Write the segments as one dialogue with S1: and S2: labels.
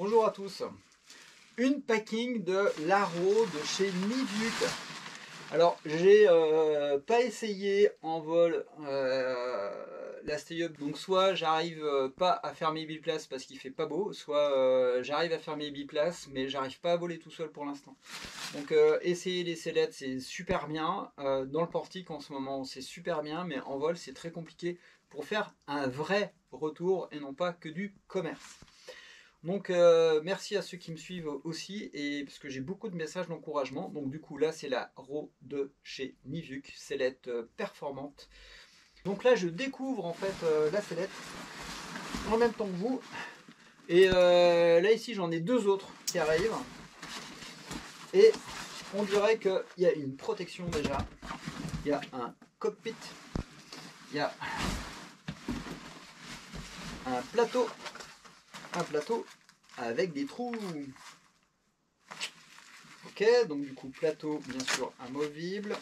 S1: Bonjour à tous. Une packing de Laro de chez Nivuk. Alors j'ai pas essayé en vol la stay-up, donc soit j'arrive pas à faire mes biplaces parce qu'il fait pas beau, soit j'arrive à faire mes biplaces mais j'arrive pas à voler tout seul pour l'instant. Donc essayer les sellettes c'est super bien, dans le portique en ce moment c'est super bien, mais en vol c'est très compliqué pour faire un vrai retour et non pas que du commerce. Donc merci à ceux qui me suivent aussi, et parce que j'ai beaucoup de messages d'encouragement. Donc du coup là c'est la RAW de chez Nivuk, sellette performante. Donc là je découvre en fait la sellette en même temps que vous. Et là ici j'en ai deux autres qui arrivent. Et on dirait qu'il y a une protection déjà. Il y a un cockpit. Il y a un plateau. Avec des trous. Ok, donc du coup plateau bien sûr amovible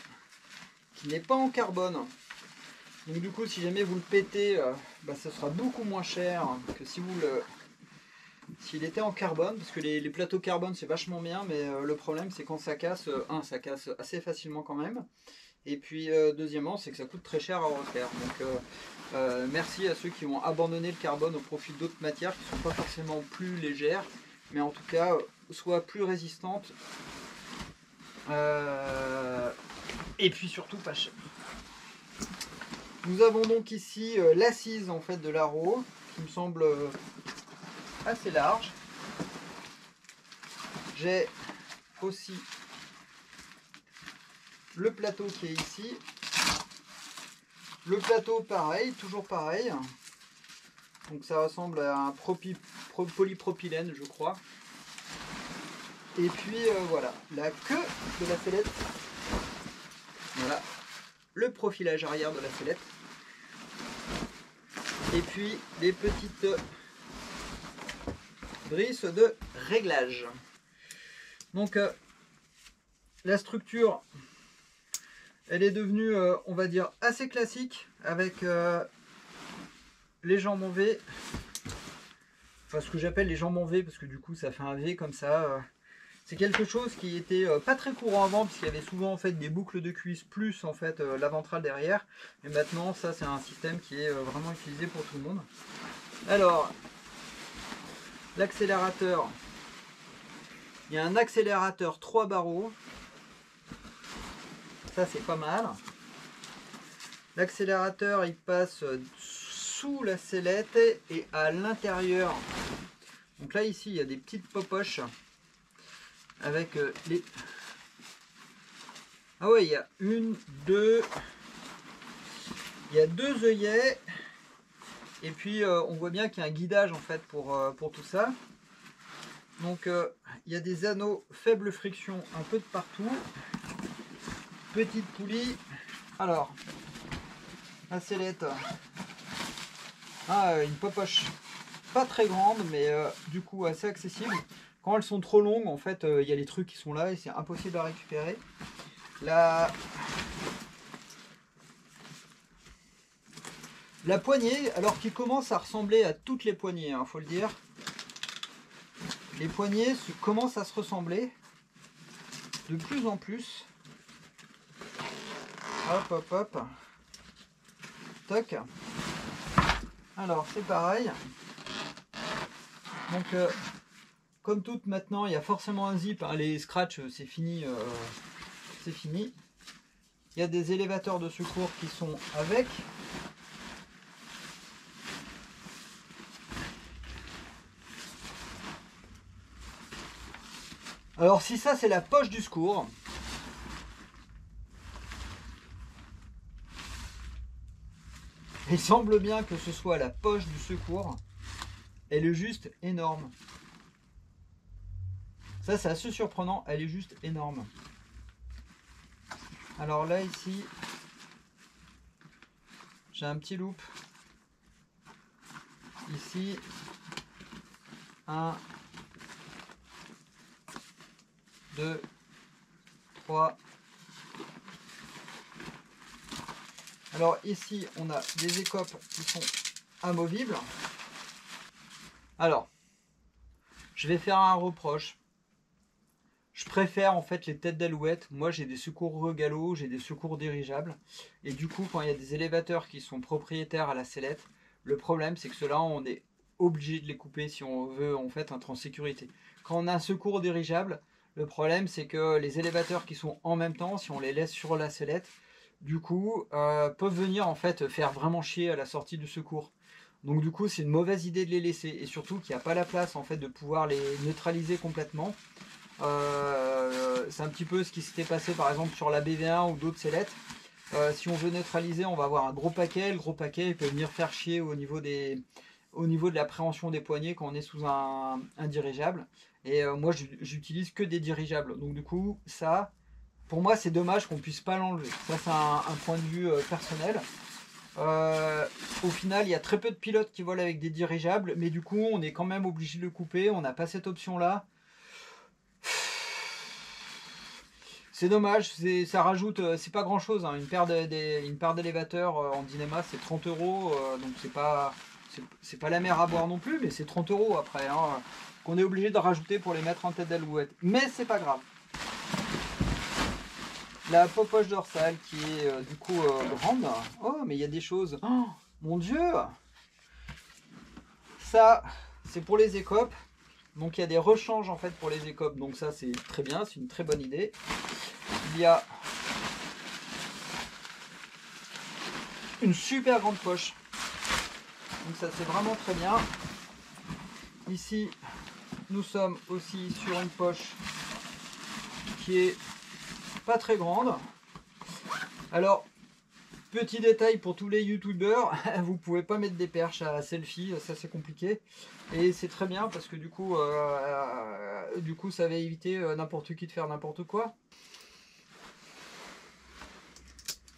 S1: qui n'est pas en carbone. Donc du coup si jamais vous le pétez, ça sera beaucoup moins cher que si vous le s'il était en carbone, parce que les plateaux carbone c'est vachement bien, mais le problème c'est quand ça casse, ça casse assez facilement quand même, et puis deuxièmement c'est que ça coûte très cher à refaire. Donc merci à ceux qui ont abandonné le carbone au profit d'autres matières qui ne sont pas forcément plus légères, mais en tout cas soit plus résistantes, et puis surtout pas cher. Nous avons donc ici l'assise en fait de la RAW qui me semble assez large. J'ai aussi le plateau qui est ici. Le plateau pareil, toujours pareil. Donc ça ressemble à un polypropylène je crois. Et puis voilà, la queue de la sellette. Voilà, le profilage arrière de la sellette. Et puis les petites brises de réglage. Donc la structure, elle est devenue, on va dire, assez classique avec les jambes en V. Enfin, ce que j'appelle les jambes en V, parce que du coup ça fait un V comme ça. C'est quelque chose qui était pas très courant avant, puisqu'il y avait souvent en fait des boucles de cuisse plus en fait la ventrale derrière. Et maintenant ça c'est un système qui est vraiment utilisé pour tout le monde. Alors l'accélérateur, il y a un accélérateur 3 barreaux. Ça c'est pas mal. L'accélérateur il passe sous la sellette et à l'intérieur. Donc là ici il y a des petites popoches avec les... Ah ouais, il y a une, deux... Il y a deux œillets. Et puis on voit bien qu'il y a un guidage en fait pour tout ça. Donc il y a des anneaux faible friction un peu de partout. Petite poulie. Alors, la sellette. Une popoche pas très grande, mais du coup assez accessible. Quand elles sont trop longues, en fait, il y a les trucs qui sont là et c'est impossible à récupérer. La poignée, alors qui commence à ressembler à toutes les poignées, hein, faut le dire. Les poignées commencent à se ressembler de plus en plus. Hop, hop, hop. Toc. Alors, c'est pareil. Donc, comme toutes maintenant, il y a forcément un zip. Hein, les scratchs, c'est fini. C'est fini. Il y a des élévateurs de secours qui sont avec. Alors si ça c'est la poche du secours, il semble bien que ce soit la poche du secours, elle est juste énorme. Ça c'est assez surprenant, elle est juste énorme. Alors là ici, j'ai un petit loop. Ici, 1, 2, 3. Alors ici, on a des écopes qui sont amovibles. Alors, Je vais faire un reproche. Je préfère en fait les têtes d'alouette. Moi j'ai des secours regalo, j'ai des secours dirigeables. Et du coup quand il y a des élévateurs qui sont propriétaires à la sellette, le problème c'est que ceux-là on est obligé de les couper si on veut en fait être en sécurité. Quand on a un secours dirigeable, le problème c'est que les élévateurs qui sont en même temps, si on les laisse sur la sellette, du coup peuvent venir en fait faire vraiment chier à la sortie du secours. Donc du coup c'est une mauvaise idée de les laisser. Et surtout qu'il n'y a pas la place en fait de pouvoir les neutraliser complètement. C'est un petit peu ce qui s'était passé par exemple sur la BV1 ou d'autres sellettes. Si on veut neutraliser, on va avoir un gros paquet. Le gros paquet il peut venir faire chier au niveau de l'appréhension des poignées quand on est sous un dirigeable. Et moi j'utilise que des dirigeables. Donc du coup ça, pour moi c'est dommage qu'on puisse pas l'enlever. Ça c'est un point de vue personnel. Au final il y a très peu de pilotes qui volent avec des dirigeables, mais du coup on est quand même obligé de le couper. On n'a pas cette option là. C'est dommage, ça rajoute, c'est pas grand chose, hein. Une paire d'élévateurs en Dynéma c'est 30 euros, donc c'est pas la mer à boire non plus, mais c'est 30 euros après, hein, qu'on est obligé de rajouter pour les mettre en tête d'alouette. Mais c'est pas grave. La popoche dorsale qui est du coup grande. Oh, mais il y a des choses. Oh, mon Dieu! Ça, c'est pour les écopes. Donc il y a des rechanges en fait pour les écopes, donc ça c'est très bien, c'est une très bonne idée. Il y a une super grande poche, donc ça c'est vraiment très bien. Ici nous sommes aussi sur une poche qui est pas très grande. Alors petit détail pour tous les youtubeurs, vous pouvez pas mettre des perches à selfie, ça c'est compliqué. Et c'est très bien parce que du coup ça va éviter n'importe qui de faire n'importe quoi.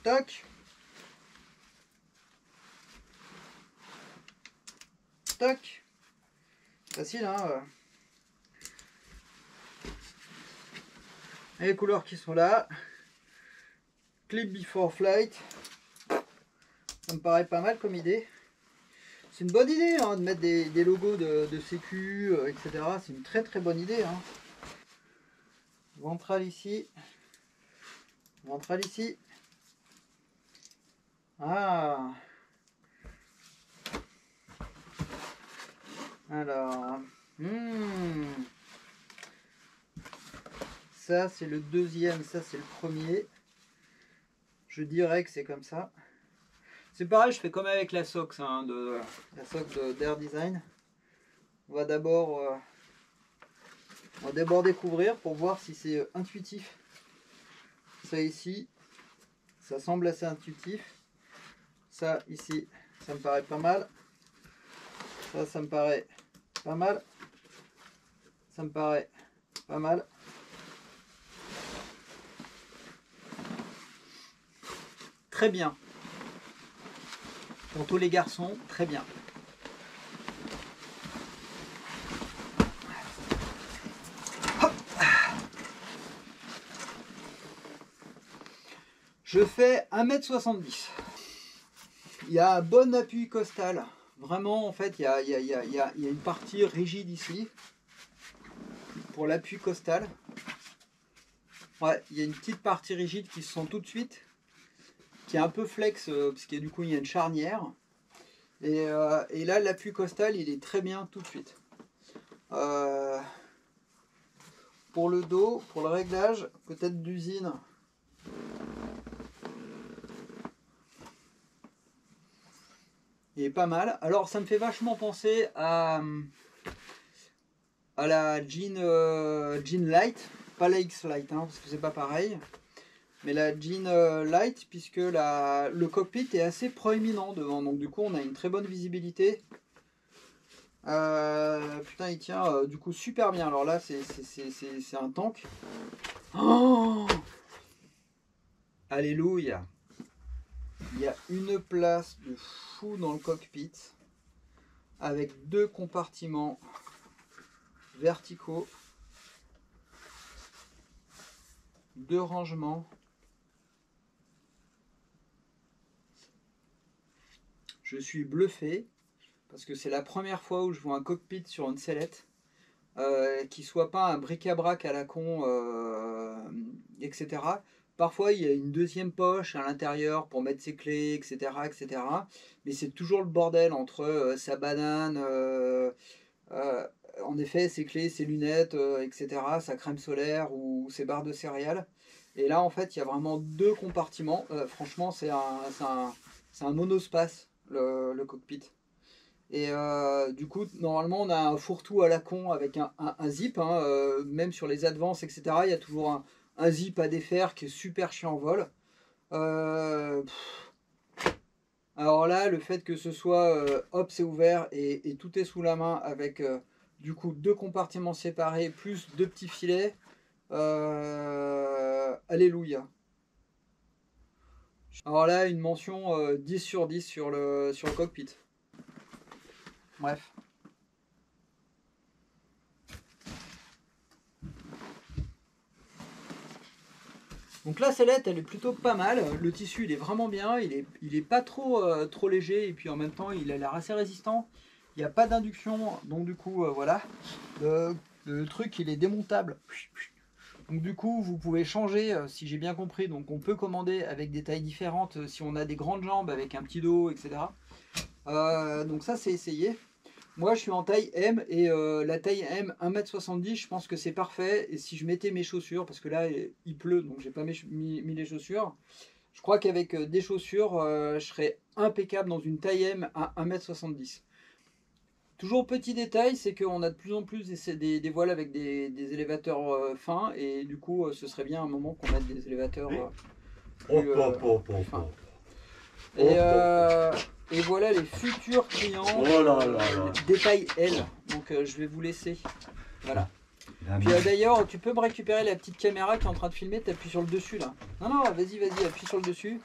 S1: Tac. Tac. Facile, hein. Et les couleurs qui sont là. Clip before flight. Ça me paraît pas mal comme idée. C'est une bonne idée hein, de mettre des logos de sécu, etc. C'est une très très bonne idée. Hein. Ventral ici. Ventral ici. Ah. Alors. Ça c'est le deuxième, ça c'est le premier. Je dirais que c'est comme ça. C'est pareil, je fais comme avec la SOX, hein, la SOX d'Air Design. On va d'abord découvrir pour voir si c'est intuitif. Ça ici, ça semble assez intuitif. Ça ici, ça me paraît pas mal. Ça me paraît pas mal. Ça me paraît pas mal. Très bien. Pour tous les garçons, très bien. Hop. Je fais 1m70. Il y a un bon appui costal. Vraiment, en fait, il y a une partie rigide ici. Pour l'appui costal. Ouais, il y a une petite partie rigide qui se sent tout de suite. Qui est un peu flex, parce que du coup, il y a une charnière. Et là, l'appui costal, il est très bien tout de suite. Pour le dos, pour le réglage, peut-être d'usine. Il est pas mal. Alors, ça me fait vachement penser à la Jean Light. Pas la X Light, hein, parce que c'est pas pareil. Mais la Jean Light, puisque le cockpit est assez proéminent devant. Donc, du coup, on a une très bonne visibilité. Putain, il tient du coup super bien. Alors là, c'est un tank. Oh, alléluia. Il y a une place de fou dans le cockpit avec deux compartiments verticaux, deux rangements. Je suis bluffé parce que c'est la première fois où je vois un cockpit sur une sellette qui soit pas un bric-à-brac à la con, etc. Parfois, il y a une deuxième poche à l'intérieur pour mettre ses clés, etc., etc. Mais c'est toujours le bordel entre sa banane, euh, en effet, ses clés, ses lunettes, etc., sa crème solaire ou ses barres de céréales. Et là, en fait, il y a vraiment deux compartiments. Franchement, c'est un monospace, le cockpit. Et du coup, normalement, on a un fourre-tout à la con avec un zip, hein, même sur les Advance, etc. Il y a toujours un zip à défaire qui est super chiant en vol. Euh, alors là, le fait que ce soit, hop, c'est ouvert et tout est sous la main avec du coup deux compartiments séparés plus deux petits filets. Alléluia. Alors là, une mention 10 sur 10 sur le cockpit. Bref. Donc la sellette, elle est plutôt pas mal. Le tissu, il est vraiment bien. Il est pas trop, trop léger. Et puis en même temps, il a l'air assez résistant. Il n'y a pas d'induction. Donc du coup, voilà. Le truc, il est démontable. Donc du coup, vous pouvez changer, si j'ai bien compris. Donc on peut commander avec des tailles différentes si on a des grandes jambes avec un petit dos, etc. Donc ça, c'est essayé. Moi, je suis en taille M et la taille M, 1m70, je pense que c'est parfait. Et si je mettais mes chaussures, parce que là, il pleut, donc j'ai pas mis les chaussures, je crois qu'avec des chaussures, je serais impeccable dans une taille M à 1m70. Toujours petit détail, c'est qu'on a de plus en plus des voiles avec des élévateurs fins, et du coup, ce serait bien à un moment qu'on mette des élévateurs plus fins. Et voilà les futurs clients des tailles L. Donc je vais vous laisser. Voilà. Puis d'ailleurs, tu peux me récupérer la petite caméra qui est en train de filmer, t'appuies sur le dessus là. Non, non, vas-y, appuie sur le dessus.